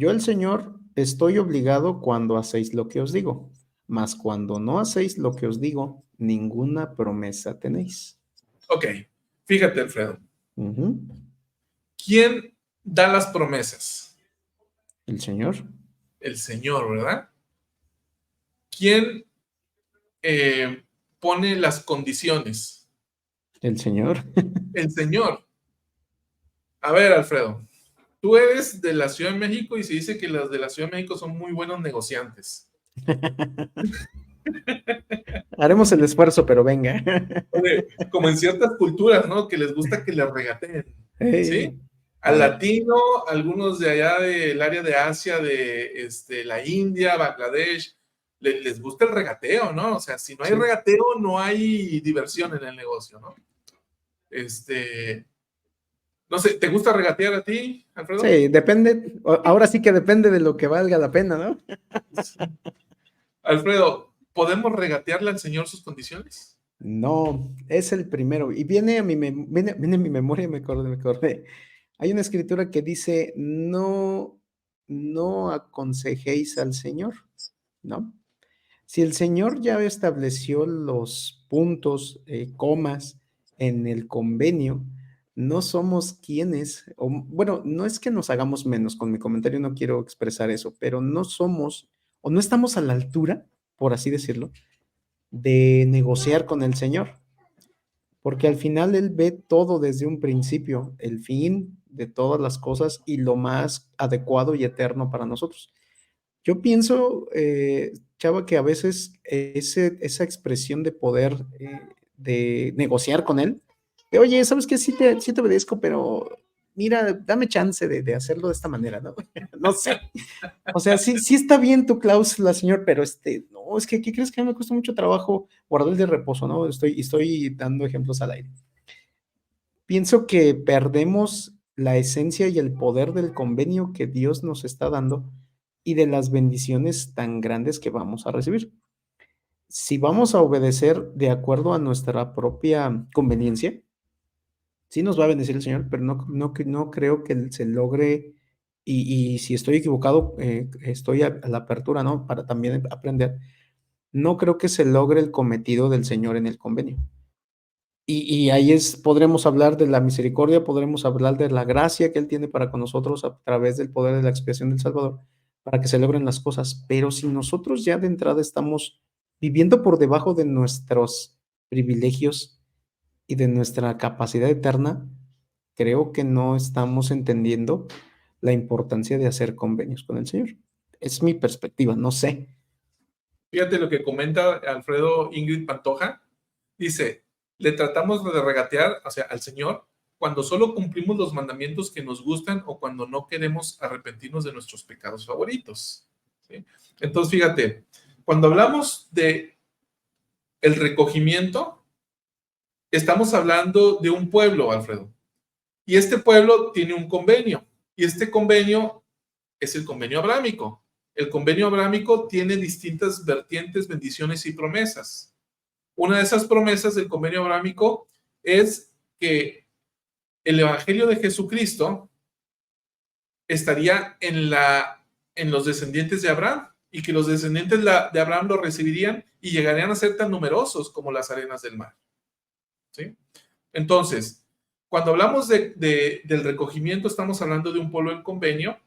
Yo, el Señor, estoy obligado cuando hacéis lo que os digo, mas cuando no hacéis lo que os digo, ninguna promesa tenéis. Ok, fíjate, Alfredo. Ujú. ¿Quién da las promesas? El Señor, El Señor, ¿verdad? ¿Quién pone las condiciones? el Señor. El Señor. A ver, Alfredo, tú eres de la Ciudad de México y se dice que las de la Ciudad de México son muy buenos negociantes. Haremos el esfuerzo, pero venga. Oye, como en ciertas culturas, ¿no? Que les gusta que les regateen, ¿sí? A Al ver, latino, algunos de allá del área de Asia, de la India, Bangladesh, les gusta el regateo, ¿no? O sea, si no hay sí. regateo, no hay diversión en el negocio, ¿no? No sé, ¿te gusta regatear a ti, Alfredo? Sí, depende. Ahora sí que depende de lo que valga la pena, ¿no? Alfredo, ¿podemos regatearle al Señor sus condiciones? No, es el primero. Y viene viene a mi memoria, me acordé. Hay una escritura que dice: no aconsejéis al Señor, ¿no? Si el Señor ya estableció los puntos, comas en el convenio, no somos quienes, o bueno, no es que nos hagamos menos, con mi comentario no quiero expresar eso, pero no somos o no estamos a la altura, por así decirlo, de negociar con el Señor, porque al final Él ve todo desde un principio, el fin de todas las cosas y lo más adecuado y eterno para nosotros. Yo pienso, Chava, que a veces esa expresión de poder, de negociar con él, de oye, ¿sabes qué? Sí te obedezco, pero mira, dame chance de hacerlo de esta manera, ¿no? No sé. O sea, sí está bien tu cláusula, señor, pero no, es que, ¿qué crees que a mí me cuesta mucho trabajo guardar el de reposo, ¿no? Estoy dando ejemplos al aire. Pienso que perdemos la esencia y el poder del convenio que Dios nos está dando y de las bendiciones tan grandes que vamos a recibir. Si vamos a obedecer de acuerdo a nuestra propia conveniencia, sí nos va a bendecir el Señor, pero no creo que se logre, y si estoy equivocado, estoy a la apertura, ¿no? Para también aprender. No creo que se logre el cometido del Señor en el convenio. Y ahí podremos hablar de la misericordia, podremos hablar de la gracia que Él tiene para con nosotros a través del poder de la expiación del Salvador, para que se logren las cosas. Pero si nosotros ya de entrada estamos viviendo por debajo de nuestros privilegios y de nuestra capacidad eterna, creo que no estamos entendiendo la importancia de hacer convenios con el Señor. Es mi perspectiva, no sé. Fíjate lo que comenta Alfredo Ingrid Pantoja. Dice, le tratamos de regatear, o sea, al Señor cuando solo cumplimos los mandamientos que nos gustan o cuando no queremos arrepentirnos de nuestros pecados favoritos. ¿Sí? Entonces, fíjate, cuando hablamos de el recogimiento, estamos hablando de un pueblo, Alfredo. Y este pueblo tiene un convenio. Y este convenio es el convenio abrámico. El convenio abrámico tiene distintas vertientes, bendiciones y promesas. Una de esas promesas del convenio abrámico es que el evangelio de Jesucristo estaría en los descendientes de Abraham y que los descendientes de Abraham lo recibirían y llegarían a ser tan numerosos como las arenas del mar. ¿Sí? Entonces, cuando hablamos del recogimiento, estamos hablando de un pueblo del convenio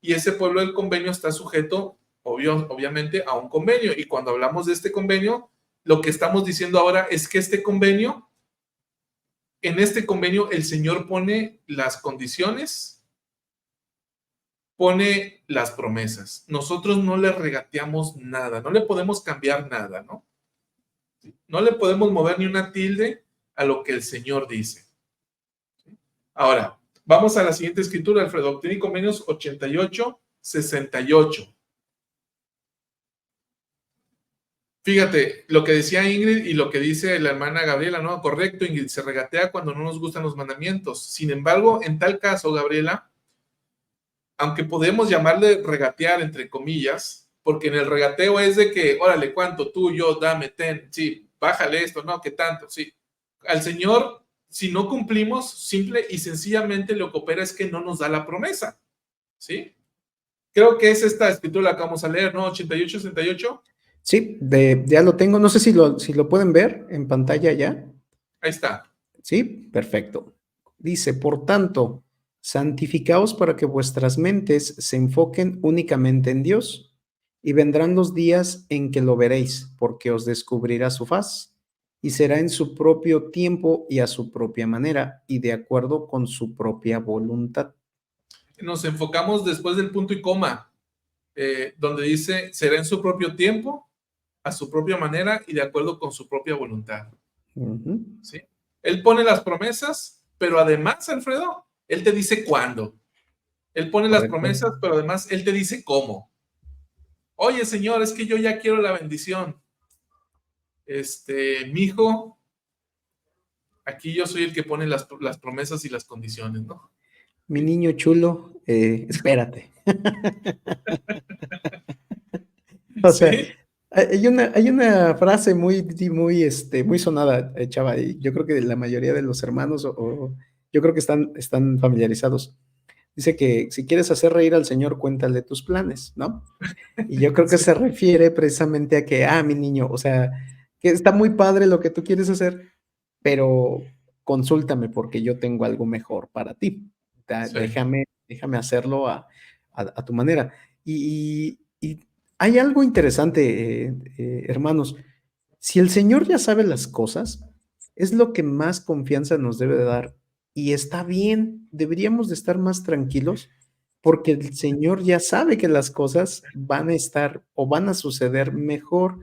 y ese pueblo del convenio está sujeto, obviamente, a un convenio. Y cuando hablamos de este convenio, lo que estamos diciendo ahora es que en este convenio, el Señor pone las condiciones, pone las promesas. Nosotros no le regateamos nada, no le podemos cambiar nada, ¿no? No le podemos mover ni una tilde a lo que el Señor dice. Ahora, vamos a la siguiente escritura, Alfredo. Doctrina y Convenios 88, 68. Fíjate, lo que decía Ingrid y lo que dice la hermana Gabriela, ¿no? Correcto, Ingrid, se regatea cuando no nos gustan los mandamientos. Sin embargo, en tal caso, Gabriela, aunque podemos llamarle regatear, entre comillas, porque en el regateo es de que, órale, ¿cuánto? Tú, yo, dame, ten, sí, bájale esto, no, ¿qué tanto? Sí. Al Señor, si no cumplimos, simple y sencillamente lo que opera es que no nos da la promesa, ¿sí? Creo que es esta escritura la que vamos a leer, ¿no? 88, 68. Sí, ya lo tengo. No sé si lo pueden ver en pantalla ya. Ahí está. Sí, perfecto. Dice, por tanto, santificaos para que vuestras mentes se enfoquen únicamente en Dios, y vendrán los días en que lo veréis, porque os descubrirá su faz, y será en su propio tiempo y a su propia manera, y de acuerdo con su propia voluntad. Nos enfocamos después del punto y coma, donde dice, será en su propio tiempo, a su propia manera y de acuerdo con su propia voluntad. Ujú. ¿Sí? Él pone las promesas, pero además, Alfredo, él te dice cuándo. Él pone las Correcto. promesas, pero además él te dice cómo. Oye, Señor, es que yo ya quiero la bendición. Mi hijo, aquí yo soy el que pone las promesas y las condiciones, ¿no? Mi niño chulo, espérate. O sea, Sí, hay una frase muy sonada, chava, y yo creo que la mayoría de los hermanos, yo creo que están familiarizados. Dice que si quieres hacer reír al Señor, cuéntale tus planes, ¿no? Y yo creo que sí, se refiere precisamente a que, mi niño, o sea, que está muy padre lo que tú quieres hacer, pero consúltame porque yo tengo algo mejor para ti. sí. Déjame hacerlo a tu manera. Y hay algo interesante, hermanos. Si el Señor ya sabe las cosas, es lo que más confianza nos debe de dar. Y está bien, deberíamos de estar más tranquilos porque el Señor ya sabe que las cosas van a estar o van a suceder mejor.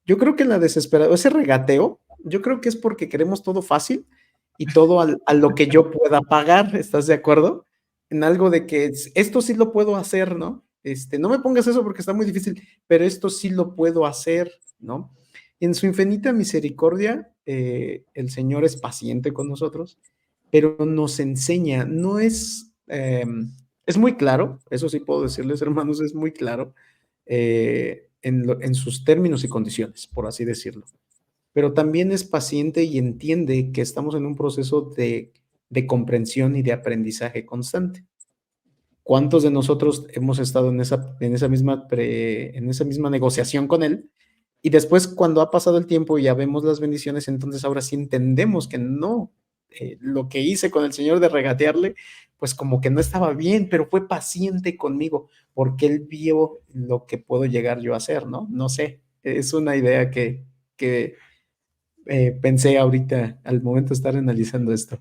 Yo creo que la desesperación, ese regateo, yo creo que es porque queremos todo fácil y todo a lo que yo pueda pagar, ¿estás de acuerdo? En algo de que esto sí lo puedo hacer, ¿no? No me pongas eso porque está muy difícil, pero esto sí lo puedo hacer, ¿no? En su infinita misericordia, el Señor es paciente con nosotros, pero nos enseña, no es muy claro, eso sí puedo decirles, hermanos, es muy claro, en sus términos y condiciones, por así decirlo. Pero también es paciente y entiende que estamos en un proceso de comprensión y de aprendizaje constante. ¿Cuántos de nosotros hemos estado en esa misma negociación con él? Y después, cuando ha pasado el tiempo y ya vemos las bendiciones, entonces ahora sí entendemos que no, lo que hice con el Señor de regatearle, pues como que no estaba bien, pero fue paciente conmigo, porque Él vio lo que puedo llegar yo a hacer, ¿no? No sé, es una idea que pensé ahorita al momento de estar analizando esto.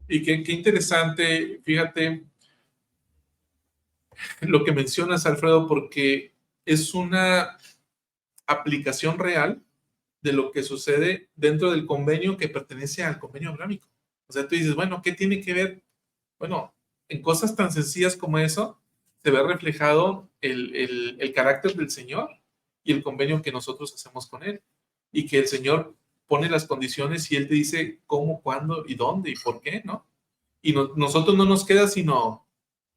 Y qué interesante, fíjate lo que mencionas, Alfredo, porque es una aplicación real de lo que sucede dentro del convenio que pertenece al convenio abrámico. O sea, tú dices, bueno, ¿qué tiene que ver? Bueno, en cosas tan sencillas como eso, se ve reflejado el carácter del Señor y el convenio que nosotros hacemos con Él. Y que el Señor pone las condiciones y Él te dice cómo, cuándo y dónde y por qué, ¿no? Y nosotros no nos queda sino,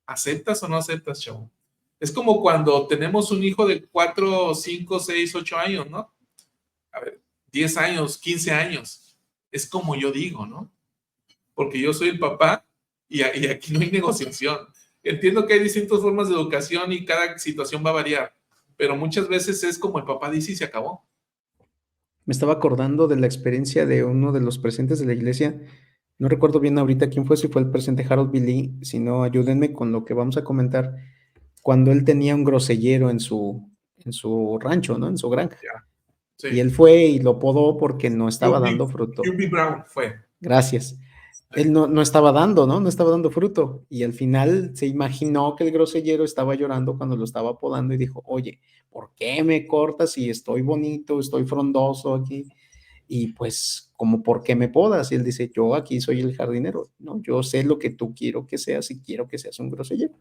¿aceptas o no aceptas, chavo? Es como cuando tenemos un hijo de 4, 5, 6, 8 años, ¿no? A ver, 10 años, 15 años. Es como yo digo, ¿no? Porque yo soy el papá y aquí no hay negociación. Entiendo que hay distintas formas de educación y cada situación va a variar, pero muchas veces es como el papá dice y se acabó. Me estaba acordando de la experiencia de uno de los presentes de la iglesia. No recuerdo bien ahorita quién fue, si fue el presente Harold Billy, si no, ayúdenme con lo que vamos a comentar. Cuando él tenía un grosellero en su rancho, ¿no? En su granja. Ya, Y sí. él fue y lo podó porque no estaba QB, dando fruto. QB Brown fue. Gracias. Sí, Él no estaba dando, ¿no? No estaba dando fruto. Y al final se imaginó que el grosellero estaba llorando cuando lo estaba podando y dijo, oye, ¿por qué me cortas si estoy bonito, estoy frondoso aquí? Y pues, como, ¿por qué me podas? Y él dice, yo aquí soy el jardinero, ¿no? Yo sé lo que tú quiero que seas y quiero que seas un grosellero.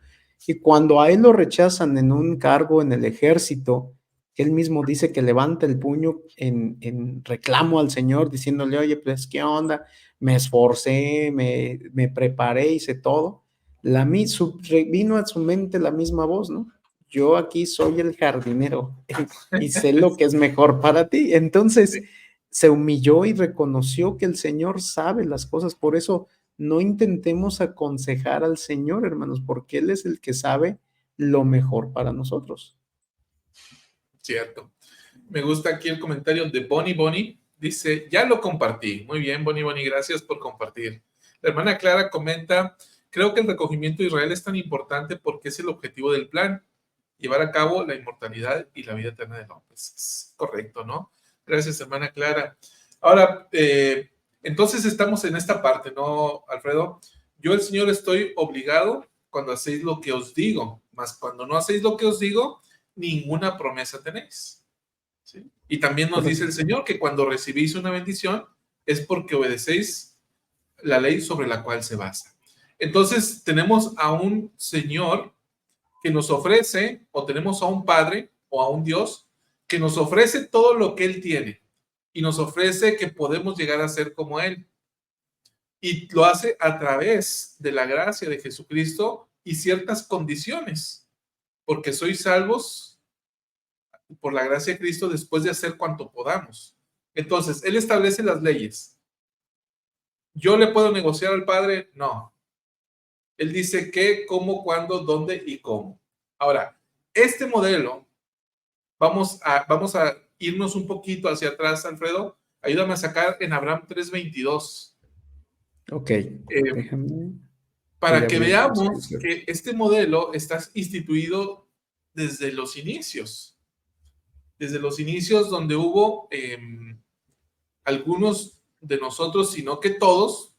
Y cuando a él lo rechazan en un cargo en el ejército, él mismo dice que levanta el puño en reclamo al Señor, diciéndole, oye, pues, ¿qué onda? Me esforcé, me preparé, hice todo. Vino a su mente la misma voz, ¿no? Yo aquí soy el jardinero y sé lo que es mejor para ti. Entonces, sí. se humilló y reconoció que el Señor sabe las cosas. Por eso no intentemos aconsejar al Señor, hermanos, porque Él es el que sabe lo mejor para nosotros. Cierto. Me gusta aquí el comentario de Bonnie Bonnie. Dice, ya lo compartí. Muy bien, Bonnie Bonnie, gracias por compartir. La hermana Clara comenta, creo que el recogimiento de Israel es tan importante porque es el objetivo del plan, llevar a cabo la inmortalidad y la vida eterna del hombre. Es correcto, ¿no? Gracias, hermana Clara. Ahora, entonces estamos en esta parte, ¿no, Alfredo? Yo, el Señor, estoy obligado cuando hacéis lo que os digo, mas cuando no hacéis lo que os digo, ninguna promesa tenéis. ¿Sí? Y también nos dice el Señor que cuando recibís una bendición es porque obedecéis la ley sobre la cual se basa. Entonces tenemos a un Señor que nos ofrece, o tenemos a un Padre o a un Dios que nos ofrece todo lo que Él tiene y nos ofrece que podemos llegar a ser como Él. Y lo hace a través de la gracia de Jesucristo y ciertas condiciones, porque sois salvos por la gracia de Cristo después de hacer cuanto podamos. Entonces, Él establece las leyes. ¿Yo le puedo negociar al Padre? No. Él dice qué, cómo, cuándo, dónde y cómo. Ahora, este modelo, vamos a irnos un poquito hacia atrás, Alfredo. Ayúdame a sacar en Abraham 3:22. Ok, déjame. Para Ya que voy a veamos que este modelo está instituido desde los inicios. Desde los inicios donde hubo algunos de nosotros, sino que todos,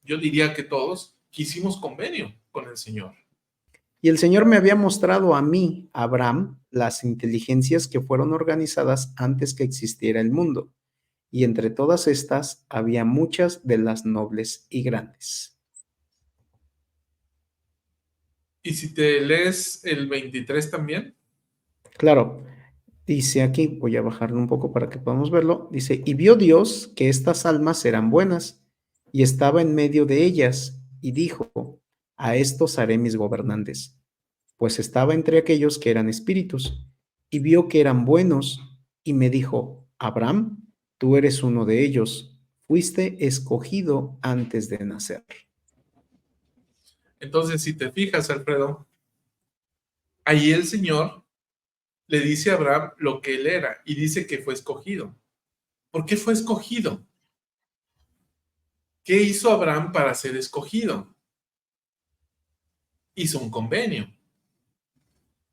yo diría que todos, que hicimos convenio con el Señor. Y el Señor me había mostrado a mí, Abraham, las inteligencias que fueron organizadas antes que existiera el mundo, y entre todas estas había muchas de las nobles y grandes. ¿Y si te lees el 23 también? Claro, dice aquí, voy a bajarlo un poco para que podamos verlo, dice, y vio Dios que estas almas eran buenas, y estaba en medio de ellas, y dijo, a estos haré mis gobernantes, pues estaba entre aquellos que eran espíritus, y vio que eran buenos, y me dijo, Abraham, tú eres uno de ellos, fuiste escogido antes de nacer. Entonces, si te fijas, Alfredo, ahí el Señor le dice a Abraham lo que él era y dice que fue escogido. ¿Por qué fue escogido? ¿Qué hizo Abraham para ser escogido? Hizo un convenio.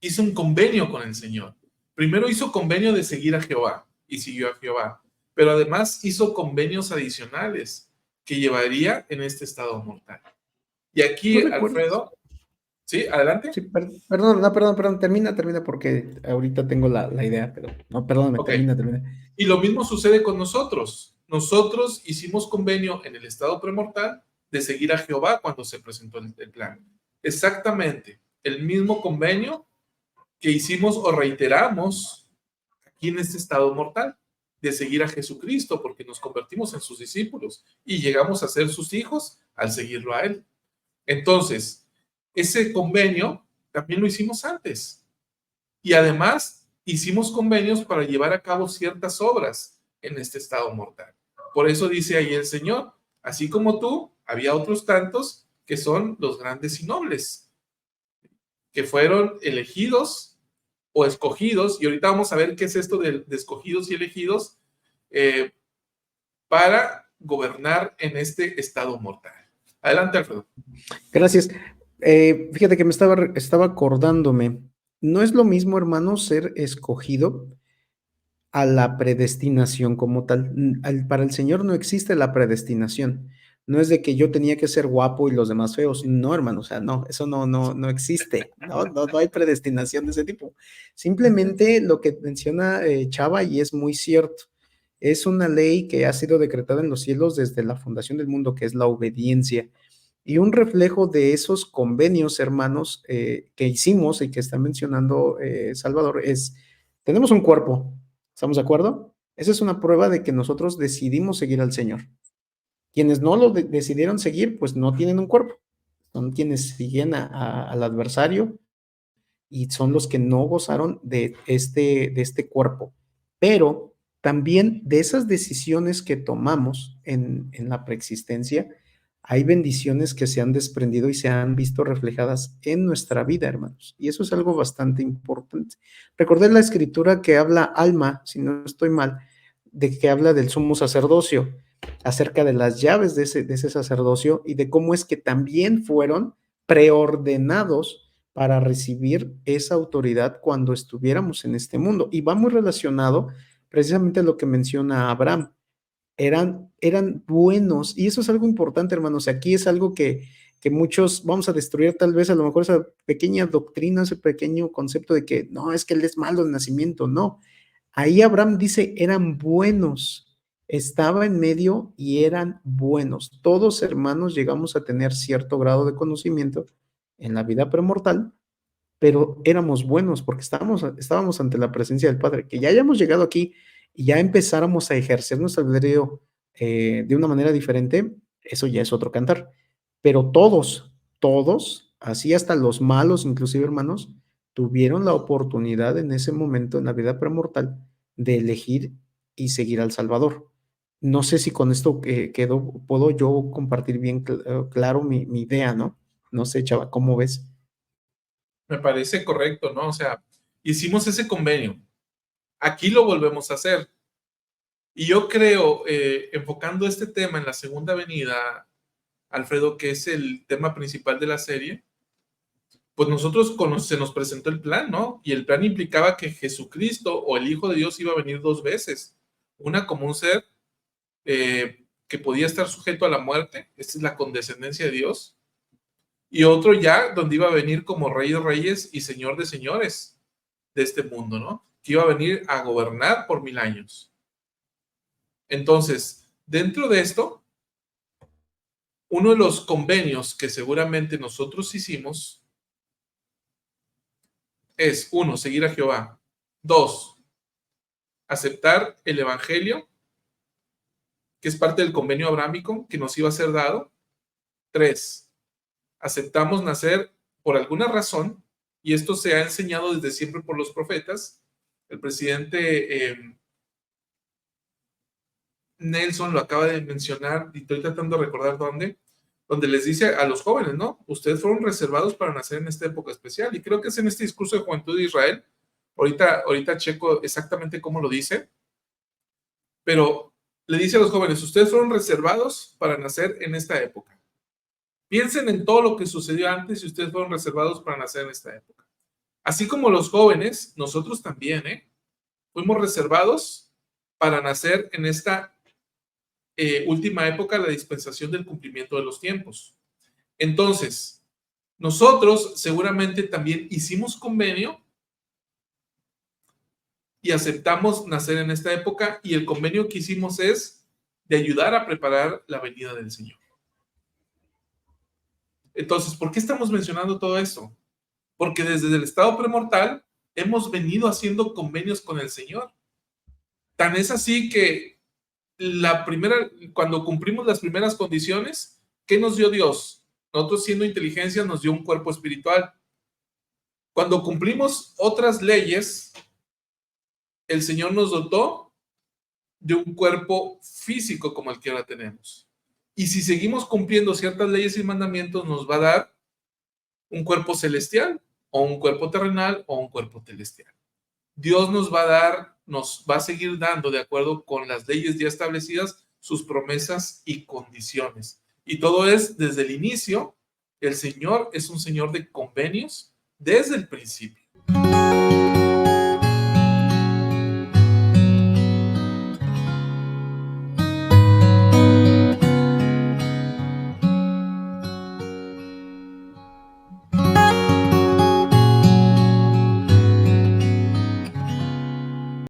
Hizo un convenio con el Señor. Primero hizo convenio de seguir a Jehová y siguió a Jehová, pero además hizo convenios adicionales que llevaría en este estado mortal. Y aquí, ¿Tú recuerdas? Alfredo, ¿sí? Adelante. Sí, perdón, no, perdón, termina porque ahorita tengo la idea, pero no, perdóname, Ok. termina. Y lo mismo sucede con nosotros. Nosotros hicimos convenio en el estado premortal de seguir a Jehová cuando se presentó el plan. Exactamente el mismo convenio que hicimos o reiteramos aquí en este estado mortal, de seguir a Jesucristo porque nos convertimos en sus discípulos y llegamos a ser sus hijos al seguirlo a Él. Entonces, ese convenio también lo hicimos antes. Y además, hicimos convenios para llevar a cabo ciertas obras en este estado mortal. Por eso dice ahí el Señor, así como tú, había otros tantos que son los grandes y nobles, que fueron elegidos o escogidos, y ahorita vamos a ver qué es esto de escogidos y elegidos, para gobernar en este estado mortal. Adelante, Alfredo. Gracias. Fíjate que estaba acordándome, no es lo mismo, hermano, ser escogido a la predestinación como tal. Para el Señor no existe la predestinación. No es de que yo tenía que ser guapo y los demás feos. No, hermano, o sea, no, eso no existe. No hay predestinación de ese tipo. Simplemente lo que menciona Chava, y es muy cierto, es una ley que ha sido decretada en los cielos desde la fundación del mundo, que es la obediencia. Y un reflejo de esos convenios, hermanos, que hicimos y que está mencionando Salvador, tenemos un cuerpo. ¿Estamos de acuerdo? Esa es una prueba de que nosotros decidimos seguir al Señor. Quienes no lo decidieron seguir, pues no tienen un cuerpo. Son quienes siguen al adversario y son los que no gozaron de este cuerpo. Pero también de esas decisiones que tomamos en la preexistencia, hay bendiciones que se han desprendido y se han visto reflejadas en nuestra vida, hermanos. Y eso es algo bastante importante. Recordé la escritura que habla Alma, si no estoy mal, de que habla del sumo sacerdocio, acerca de las llaves de ese sacerdocio y de cómo es que también fueron preordenados para recibir esa autoridad cuando estuviéramos en este mundo. Y va muy relacionado precisamente a lo que menciona Abraham. Eran buenos, y eso es algo importante, hermanos. Aquí es algo que muchos vamos a destruir, tal vez, a lo mejor, esa pequeña doctrina, ese pequeño concepto de que no, es que él es malo de nacimiento. No, ahí Abraham dice, eran buenos, estaba en medio y eran buenos. Todos, hermanos, llegamos a tener cierto grado de conocimiento en la vida premortal, pero éramos buenos porque estábamos ante la presencia del Padre. Que ya hayamos llegado aquí y ya empezáramos a ejercer nuestro albedrío de una manera diferente, eso ya es otro cantar. Pero todos, así hasta los malos, inclusive, hermanos, tuvieron la oportunidad en ese momento en la vida premortal de elegir y seguir al Salvador. No sé si con esto puedo yo compartir bien claro mi idea, ¿no? No sé, chava, ¿cómo ves? Me parece correcto, ¿no? O sea, hicimos ese convenio. Aquí lo volvemos a hacer. Y yo creo, enfocando este tema en la segunda venida, Alfredo, que es el tema principal de la serie, pues nosotros se nos presentó el plan, ¿no? Y el plan implicaba que Jesucristo o el Hijo de Dios iba a venir dos veces. Una como un ser que podía estar sujeto a la muerte, esta es la condescendencia de Dios, y otro ya donde iba a venir como Rey de Reyes y Señor de Señores de este mundo, ¿no? Que iba a venir a gobernar por 1000 años. Entonces, dentro de esto, uno de los convenios que seguramente nosotros hicimos es, uno, seguir a Jehová. Dos, aceptar el Evangelio, que es parte del convenio abrámico que nos iba a ser dado. Tres, aceptamos nacer por alguna razón, y esto se ha enseñado desde siempre por los profetas. El presidente Nelson lo acaba de mencionar, y estoy tratando de recordar donde les dice a los jóvenes, ¿no? Ustedes fueron reservados para nacer en esta época especial, y creo que es en este discurso de Juventud de Israel. Ahorita checo exactamente cómo lo dice, pero le dice a los jóvenes, ustedes fueron reservados para nacer en esta época. Piensen en todo lo que sucedió antes y ustedes fueron reservados para nacer en esta época. Así como los jóvenes, nosotros también, fuimos reservados para nacer en esta última época, la dispensación del cumplimiento de los tiempos. Entonces, nosotros seguramente también hicimos convenio y aceptamos nacer en esta época, y el convenio que hicimos es de ayudar a preparar la venida del Señor. Entonces, ¿por qué estamos mencionando todo esto? Porque desde el estado premortal hemos venido haciendo convenios con el Señor. Tan es así que cuando cumplimos las primeras condiciones, ¿qué nos dio Dios? Nosotros, siendo inteligencia, nos dio un cuerpo espiritual. Cuando cumplimos otras leyes, el Señor nos dotó de un cuerpo físico como el que ahora tenemos. Y si seguimos cumpliendo ciertas leyes y mandamientos, nos va a dar un cuerpo celestial, o un cuerpo terrenal, o un cuerpo celestial. Dios nos va a seguir dando, de acuerdo con las leyes ya establecidas, sus promesas y condiciones. Y todo es desde el inicio. El Señor es un Señor de convenios desde el principio.